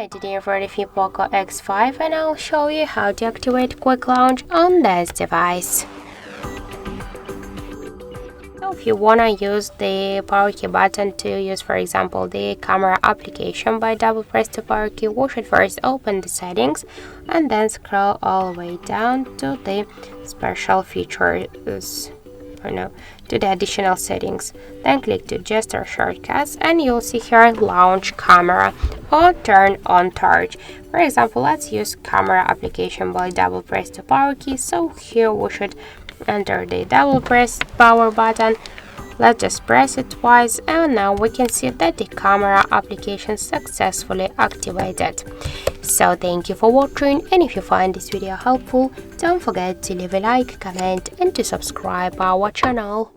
Hi, today I'm ready for POCO X5 and I'll show you how to activate Quick Launch on this device. So if you wanna use the power key button to use, for example, the camera application, by double press the power key, we should first open the settings and then scroll all the way down to the special features. To the additional settings, then click to gesture shortcuts and you'll see here launch camera or turn on torch. For example, let's use camera application by double press the power key. So here we should enter the double press power button. Let's just press it twice and now we can see that the camera application successfully activated. So thank you for watching, and if you find this video helpful, don't forget to leave a like, comment and to subscribe our channel.